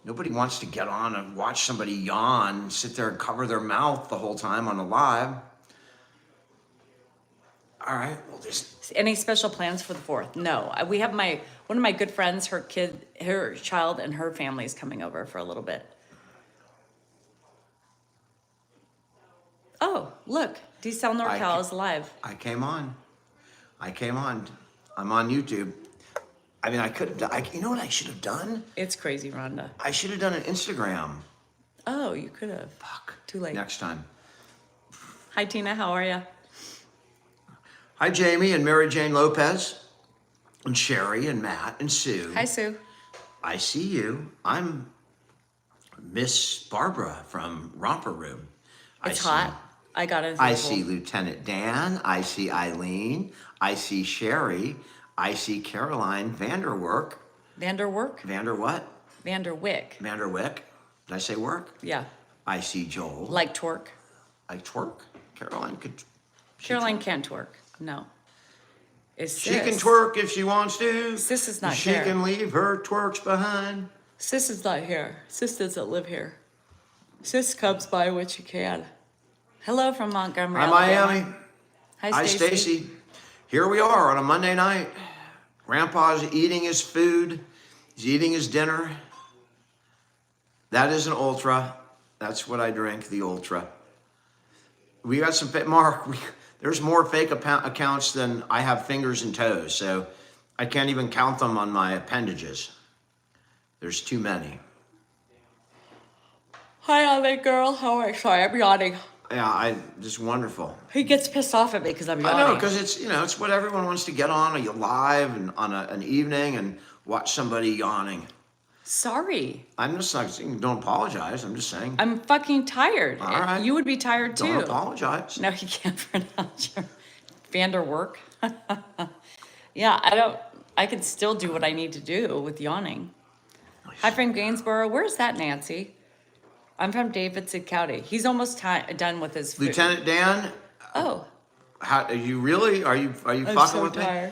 Nobody wants to get on and watch somebody yawn, sit there and cover their mouth the whole time on a live. All right, well, just Any special plans for the 4th? No. We have one of my good friends, her child, and her family's coming over for a little bit. Oh, look, D-Cell NorCal is live. I came on. I'm on YouTube. I mean, I could have done, you know what I should have done? It's crazy, Rhonda. I should have done an Instagram. Oh, you could have. Fuck. Too late. Next time. Hi, Tina. How are you? Hi, Jamie and Mary Jane Lopez and Sherry and Matt and Sue. Hi, Sue. I see you. I'm Miss Barbara from Romper Room. It's hot. I got it. I see Lieutenant Dan. I see Eileen. I see Sherry. I see Caroline Vanderwerk. Vanderwerk? Vander what? Vanderwick. Vanderwick. Did I say work? Yeah. I see Joel. Like twerk. Like twerk? Caroline could. Caroline can't twerk. No. She can twerk if she wants to. Sis is not she here. She can leave her twerks behind. Sis is not here. Sis doesn't live here. Sis comes by when she can. Hello from Montgomery, Hi, Alabama. Miami. Hi, Stacy. Here we are on a Monday night. Grandpa's eating his food. He's eating his dinner. That is an Ultra. That's what I drink, the Ultra. We got some, Mark, there's more fake accounts than I have fingers and toes, so I can't even count them on my appendages. There's too many. Hi, Ollie girl. How are you? Sorry, I'm yawning. Yeah, just wonderful. He gets pissed off at me because I'm yawning. I know, because it's what everyone wants to get on a live and on an evening and watch somebody yawning. Sorry. I'm just like, don't apologize. I'm just saying. I'm fucking tired. All right. You would be tired too. Don't apologize. No, you can't pronounce your Vanderwerk. Yeah, I can still do what I need to do with yawning. Hi, from Gainsborough. Where's that, Nancy? I'm from Davidson County. He's almost done with his food. Lieutenant Dan. Oh. Are you really? Are you fucking with me?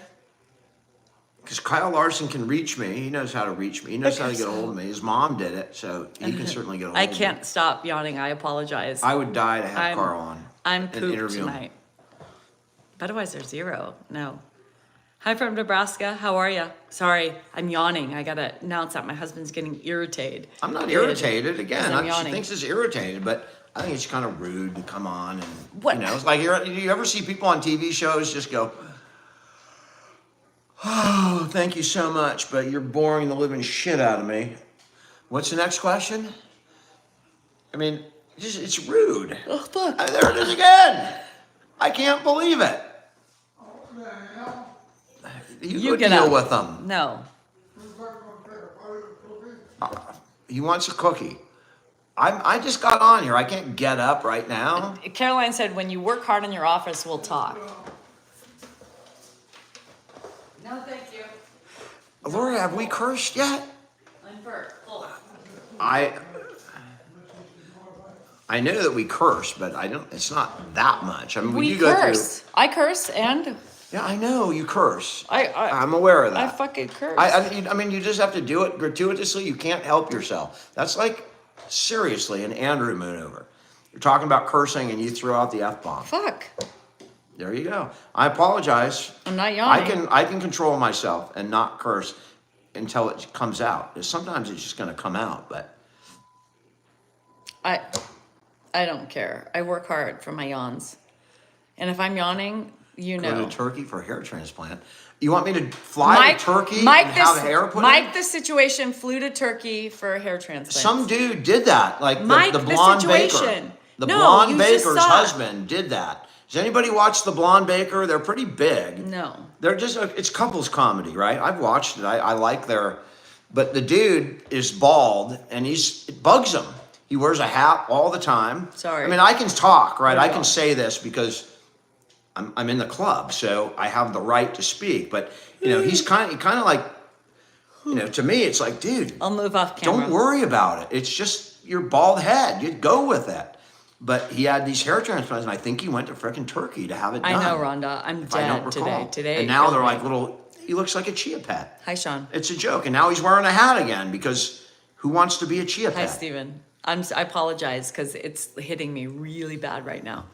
Because Kyle Larson can reach me. He knows how to reach me. He knows how to get a hold of me. His mom did it, so he can certainly get a hold of me. I can't stop yawning. I apologize. I would die to have Carl on. I'm pooped tonight. Budweiser 0. No. Hi from Nebraska. How are you? Sorry, I'm yawning. I gotta announce that my husband's getting irritated. I'm not irritated. Again, she thinks it's irritated, but I think it's kind of rude to come on and what? It's like do you ever see people on TV shows just go, "Oh, thank you so much, but you're boring the living shit out of me." What's the next question? I mean, it's rude. Oh fuck! There it is again. I can't believe it. You get deal up. with them. No. He wants a cookie. I just got on here. I can't get up right now. Caroline said, when you work hard in your office, we'll talk. No, thank you. Laura, have we cursed yet? I'm Bert. Oh. I know that we curse, but it's not that much. I mean, We curse. I curse and... Yeah, I know you curse. I'm aware of that. I fucking curse. I mean, you just have to do it gratuitously. You can't help yourself. That's like, seriously, an Andrew maneuver. You're talking about cursing and you throw out the F-bomb. Fuck. There you go. I apologize. I'm not yawning. I can control myself and not curse until it comes out. Sometimes it's just going to come out, but... I don't care. I work hard for my yawns. And if I'm yawning... You know. Go to Turkey for a hair transplant. You want me to fly to Turkey and have hair put in? Mike, the situation, flew to Turkey for a hair transplant. Some dude did that, like Mike, the blonde baker. The blonde baker's husband did that. Does anybody watch the blonde baker? They're pretty big. No. They're just, it's couples comedy, right? I've watched it. I like but the dude is bald and it bugs him. He wears a hat all the time. Sorry. I mean, I can talk, right? I can say this because I'm in the club, so I have the right to speak. But he's kind of like, to me, it's like, dude, I'll move off camera. Don't worry about it. It's just your bald head. You'd go with it. But he had these hair transplants, and I think he went to frickin' Turkey to have it done. I know, Rhonda. I'm dead today. And now they're like he looks like a chia pet. Hi, Sean. It's a joke. And now he's wearing a hat again because Who wants to be a chia Hi, pet? Stephen. I apologize because it's hitting me really bad right now.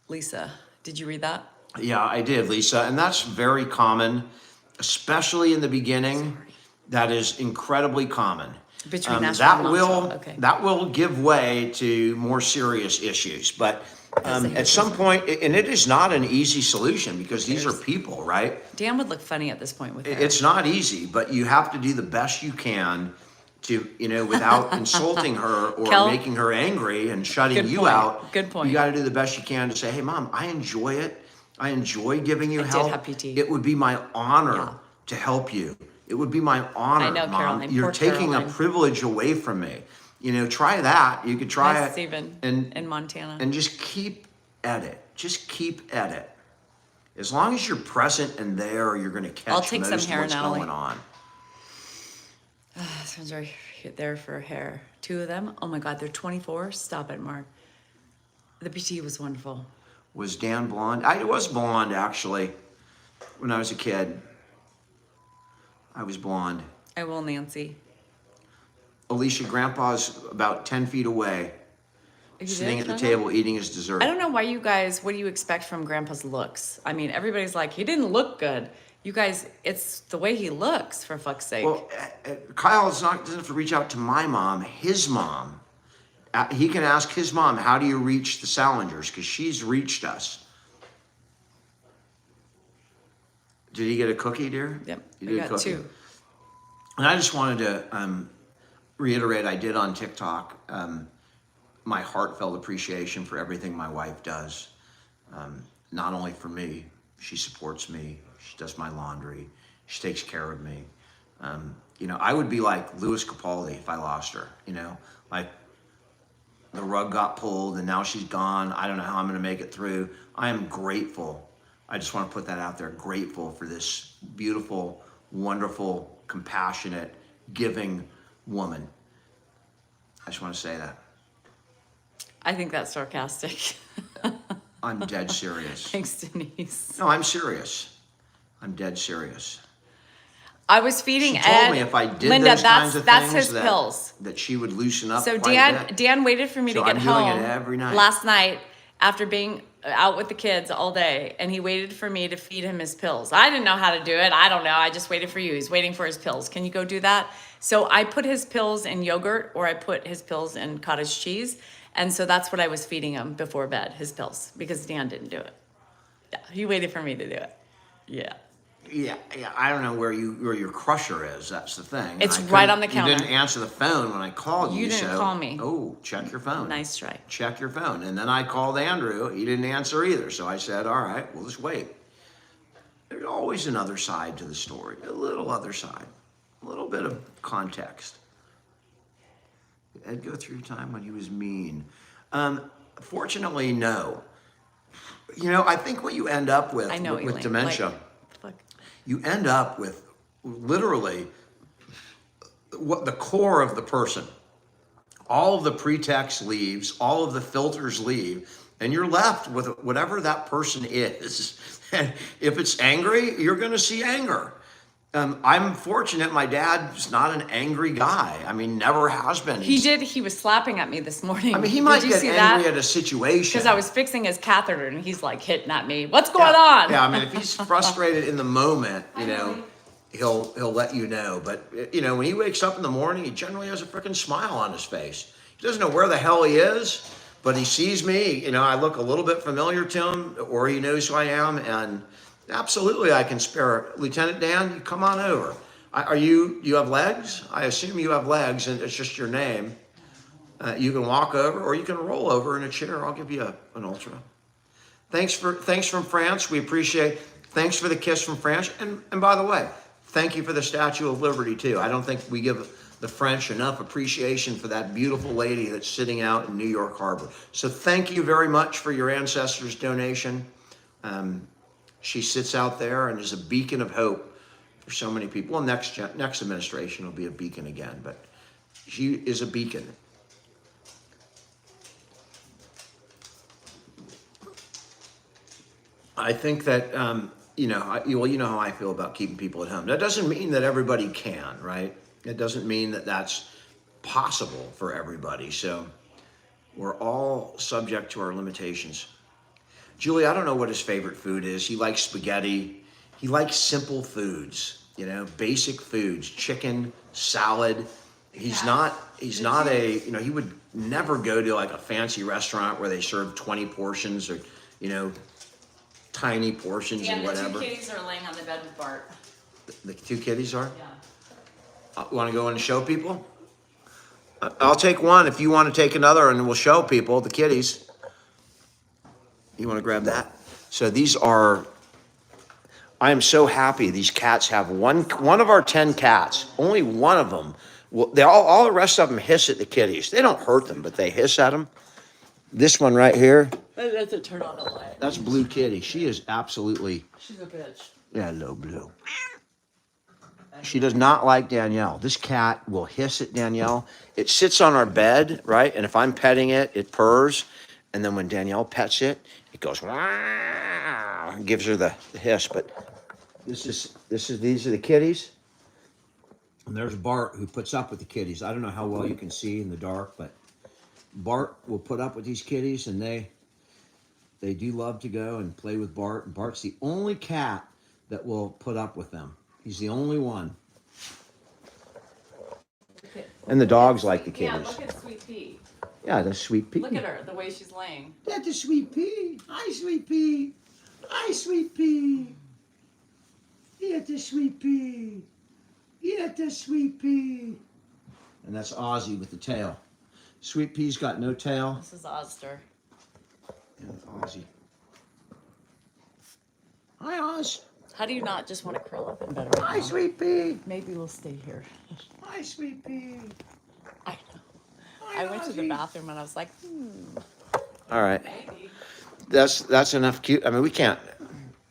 Lisa, did you read that? Yeah, I did, Lisa. And that's very common, especially in the beginning. That is incredibly common. Between Nashville and Montreal. Okay. That will give way to more serious issues. But at some point, and it is not an easy solution because these are people, right? Dan would look funny at this point with hair. It's not easy, but you have to do the best you can to, without insulting her or making her angry and shutting you out. Good point. You got to do the best you can to say, hey, Mom, I enjoy it. I enjoy giving you help. Did have PT. It would be my honor to help you. It would be my honor, I know, Mom. Caroline. You're Poor taking Caroline. a privilege away from me. Try that. You could try it. Stephen, in Montana. And just keep at it. Just keep at it. As long as you're present and there, you're going to catch I'll take most some of hair, what's Natalie. going on. Someone's right there for hair. 2 of them. Oh my God, they're 24. Stop it, Mark. The PT was wonderful. Was Dan blonde? I was blonde, actually, when I was a kid. I was blonde. I will, Nancy. Alicia, Grandpa's about 10 feet away, sitting at the table eating his dessert. I don't know why you guys, what do you expect from Grandpa's looks? I mean, everybody's like, he didn't look good. You guys, it's the way he looks, for fuck's sake. Well, Kyle doesn't have to reach out to my mom, his mom. He can ask his mom, how do you reach the Salingers? Because she's reached us. Did he get a cookie, dear? Yep, You I did got cookie. 2. And I just wanted to reiterate, I did on TikTok, my heartfelt appreciation for everything my wife does. Not only for me, she supports me. She does my laundry. She takes care of me. I would be like Louis Capaldi if I lost her, like the rug got pulled and now she's gone. I don't know how I'm going to make it through. I am grateful. I just want to put that out there. Grateful for this beautiful, wonderful, compassionate, giving woman. I just want to say that. I think that's sarcastic. I'm dead serious. Thanks, Denise. No, I'm serious. I'm dead serious. I was feeding She Ed. told me if I did Linda, those kinds of that's things his pills. that she would loosen up So quite a Dan bit. Dan waited for me So to get I'm doing home it every night. last night after being out with the kids all day, and he waited for me to feed him his pills. I didn't know how to do it. I don't know. I just waited for you. He's waiting for his pills. Can you go do that? So I put his pills in yogurt, or I put his pills in cottage cheese, and so that's what I was feeding him before bed, his pills, because Dan didn't do it. Yeah, he waited for me to do it. Yeah. Yeah, I don't know where your crusher is. That's the thing. It's And I right couldn't- on the counter. You didn't answer the phone when I called you. You didn't call me. Oh, check your phone. Nice try. Check your phone. And then I called Andrew. He didn't answer either. So I said, all right, we'll just wait. There's always another side to the story. A little other side. A little bit of context. Did Ed go through a time when he was mean? Fortunately, no. I think what you end up with I know, with Elaine. dementia, Fuck. you end up with literally what the core of the person. All of the pretext leaves, all of the filters leave, and you're left with whatever that person is. And if it's angry, you're going to see anger. I'm fortunate my dad's not an angry guy. I mean, never has been. He was slapping at me this morning. I mean, he might Did you get see angry that? at a situation. Because I was fixing his catheter and he's like hitting at me. What's going on? Yeah, I mean, if he's frustrated in the moment, he'll let you know. But when he wakes up in the morning, he generally has a freaking smile on his face. He doesn't know where the hell he is, but he sees me. I look a little bit familiar to him, or he knows who I am, and absolutely I can spare Lieutenant Dan. You come on over. You have legs? I assume you have legs, and it's just your name. You can walk over, or you can roll over in a chair. I'll give you an ultra. Thanks from France. We appreciate. Thanks for the kiss from France. And by the way, thank you for the Statue of Liberty too. I don't think we give the French enough appreciation for that beautiful lady that's sitting out in New York Harbor. So thank you very much for your ancestors' donation. She sits out there and is a beacon of hope for so many people. Well, next administration will be a beacon again, but she is a beacon. I think that, well, you know how I feel about keeping people at home. That doesn't mean that everybody can, right? It doesn't mean that that's possible for everybody. So we're all subject to our limitations. Julie, I don't know what his favorite food is. He likes spaghetti. He likes simple foods, basic foods, chicken, salad. He's not he would never go to like a fancy restaurant where they serve 20 portions or, tiny portions and whatever. The two kitties are laying on the bed with Bart. The two kitties are? Yeah. Want to go in and show people? I'll take one if you want to take another, and we'll show people the kitties. You want to grab that? So I am so happy these cats have one of our 10 cats, only one of them. Well, all the rest of them hiss at the kitties. They don't hurt them, but they hiss at them. This one right here. That doesn't turn on the light. That's Blue Kitty. She is absolutely. She's a bitch. Yeah, hello, Blue. She does not like Danielle. This cat will hiss at Danielle. It sits on our bed, right? And if I'm petting it, it purrs. And then when Danielle pets it, it goes, wow, and gives her the hiss. But these are the kitties. And there's Bart, who puts up with the kitties. I don't know how well you can see in the dark, but Bart will put up with these kitties, and they do love to go and play with Bart. And Bart's the only cat that will put up with them. He's the only one. And the dogs like the kitties. Yeah, look at Sweet Pea. Yeah, the Sweet Pea. Look at her, the way she's laying. That's a Sweet Pea. Hi, Sweet Pea. Hi, Sweet Pea. Eat the Sweet Pea. Eat the Sweet Pea. And that's Ozzy with the tail. Sweet Pea's got no tail. This is Ozster. Yeah, Ozzy. Hi, Oz. How do you not just want to curl up in bed right Hi, now? Sweet Pea. Maybe we'll stay here. Hi, Sweet Pea. I know. Hi, I went to the Ozzy. bathroom and I was like, All right. maybe. That's enough cute. I mean, we can't.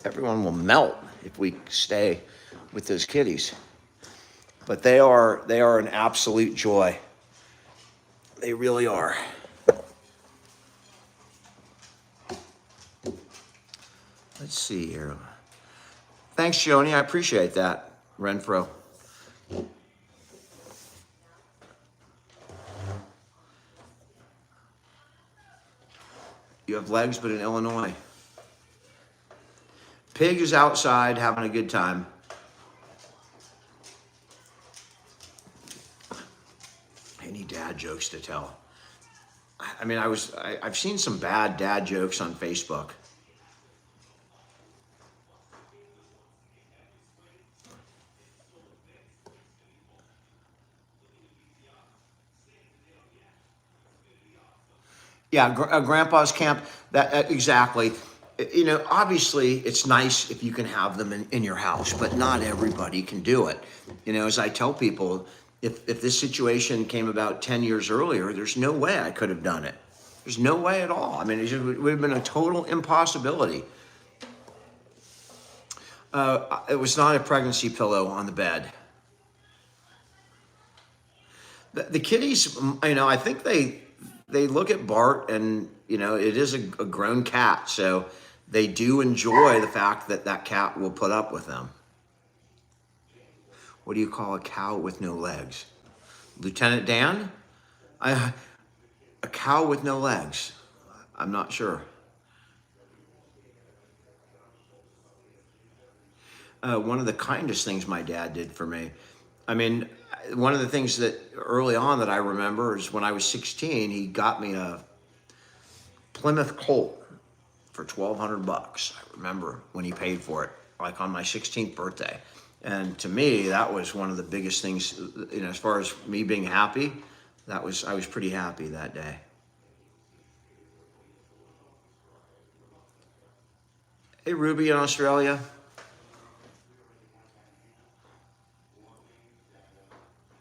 Everyone will melt if we stay with those kitties. But they are an absolute joy. They really are. Let's see here. Thanks, Joni. I appreciate that, Renfro. You have legs, but in Illinois. Pig is outside having a good time. Any dad jokes to tell? I mean, I've seen some bad dad jokes on Facebook. Yeah, Grandpa's camp. That exactly. Obviously, it's nice if you can have them in your house, but not everybody can do it. As I tell people, if this situation came about 10 years earlier, there's no way I could have done it. There's no way at all. I mean, it would have been a total impossibility. It was not a pregnancy pillow on the bed. The kitties, I think they look at Bart, and it is a grown cat, so they do enjoy the fact that cat will put up with them. What do you call a cow with no legs? Lieutenant Dan? A cow with no legs. I'm not sure. One of the kindest things my dad did for me. I mean, one of the things that early on that I remember is when I was 16, he got me a Plymouth Colt for $1,200. I remember when he paid for it, like on my 16th birthday. And to me, that was one of the biggest things, as far as me being happy, I was pretty happy that day. Hey, Ruby in Australia.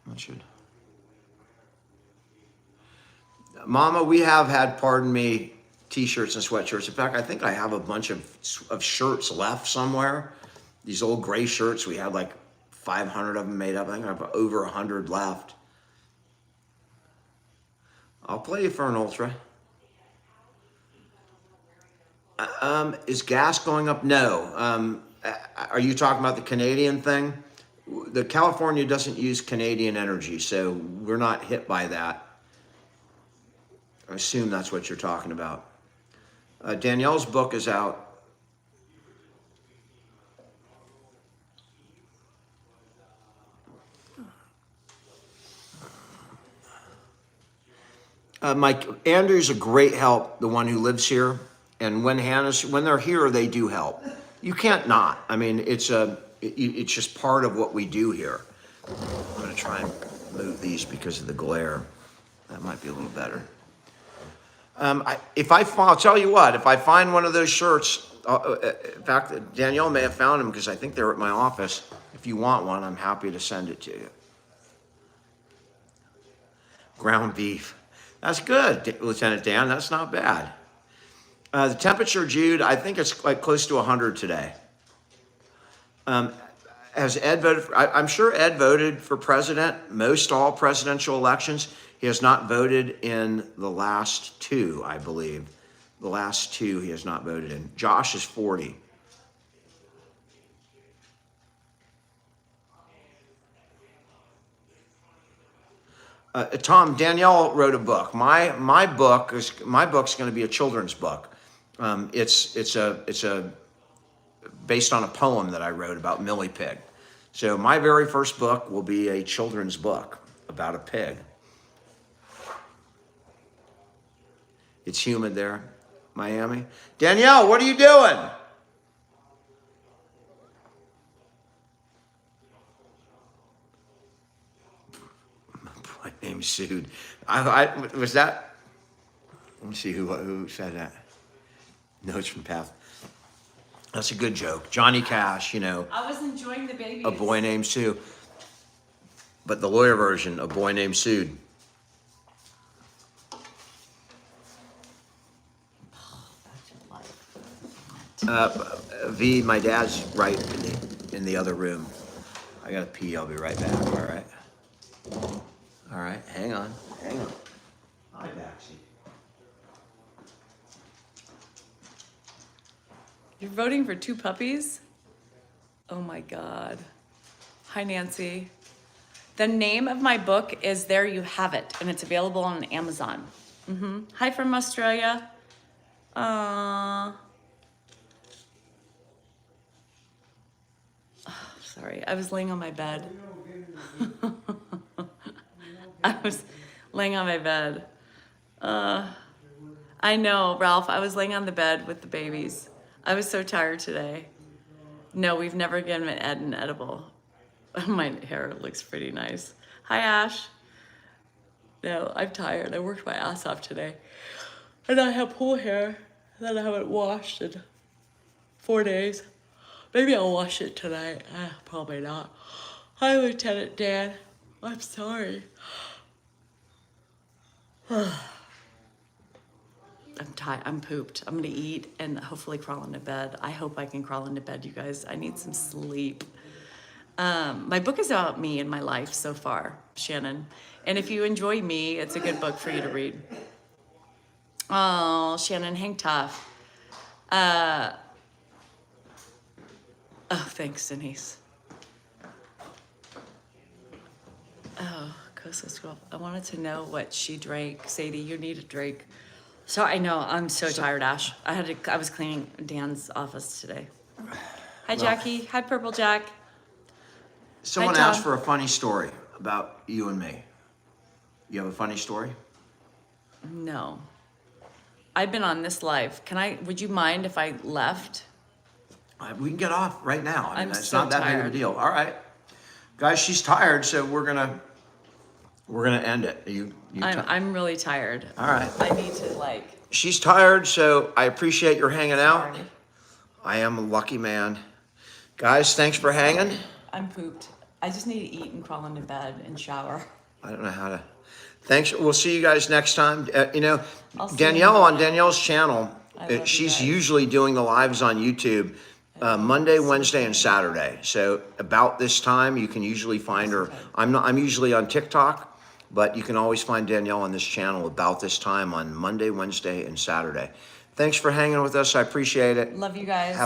That should. Mama, we have had, pardon me, t-shirts and sweatshirts. In fact, I think I have a bunch of shirts left somewhere. These old gray shirts, we had like 500 of them made up. I think I have over 100 left. I'll play you for an ultra. Is gas going up? No. Are you talking about the Canadian thing? The California doesn't use Canadian energy, so we're not hit by that. I assume that's what you're talking about. Danielle's book is out. Mike, Andrew's a great help, the one who lives here. And when they're here, they do help. You can't not. I mean, it's just part of what we do here. I'm gonna try and move these because of the glare. That might be a little better. I'll tell you what, if I find one of those shirts, in fact, Danielle may have found them because I think they're at my office. If you want one, I'm happy to send it to you. Ground beef. That's good, Lieutenant Dan. That's not bad. The temperature, Jude, I think it's like close to 100 today. Has Ed voted I'm sure Ed voted for president most all presidential elections. He has not voted in the last two, I believe. The last two he has not voted in. Josh is 40. Tom, Danielle wrote a book. My book's going to be a children's book. It's based on a poem that I wrote about Millie Pig. So my very first book will be a children's book about a pig. It's humid there, Miami. Danielle, what are you doing? My name's sued. Was that? Let me see who said that. Notes from Path. That's a good joke. Johnny Cash, I was enjoying the babies. A boy named Sue. But the lawyer version, a boy named Sued. V, my dad's right in the other room. I gotta pee. I'll be right back. All right. All right. Hang on. Hi, Baxi. You're voting for 2 puppies? Oh my God. Hi, Nancy. The name of my book is There You Have It, and it's available on Amazon. Hi from Australia. Sorry, I was laying on my bed. I was laying on my bed. I know, Ralph, I was laying on the bed with the babies. I was so tired today. No, we've never given Ed an edible. My hair looks pretty nice. Hi, Ash. No, I'm tired. I worked my ass off today. And I have pool hair that I haven't washed in 4 days. Maybe I'll wash it tonight. Probably not. Hi, Lieutenant Dan. I'm sorry. I'm tired. I'm pooped. I'm gonna eat and hopefully crawl into bed. I hope I can crawl into bed, you guys. I need some sleep. My book is about me and my life so far, Shannon. And if you enjoy me, it's a good book for you to read. Oh, Shannon, hang tough. Oh, thanks, Denise. Oh, Coastal School. I wanted to know what she drank. Sadie, you need a drink. So I know, I'm so tired, Ash. I was cleaning Dan's office today. Hi, Jackie. Hi, Purple Jack. Someone Hi, Tom. asked for a funny story about you and me. You have a funny story? No. I've been on this live. Would you mind if I left? We can get off right now. I'm it's so not that big of a tired. deal. All right, guys, she's tired, so we're gonna end it. I'm really tired. All right. I need to She's tired, so I appreciate your hanging out. Sorry. I am a lucky man. Guys, thanks for hanging. I'm pooped. I just need to eat and crawl into bed and shower. I don't know how to. Thanks. We'll see you guys next time. I'll see Danielle you. on Danielle's channel, I love you she's guys. usually doing the lives on YouTube Monday, Wednesday, and Saturday. So about this time, you can usually find her. I'm usually on TikTok, but you can always find Danielle on this channel about this time on Monday, Wednesday, and Saturday. Thanks for hanging with us. I appreciate it. Love you guys.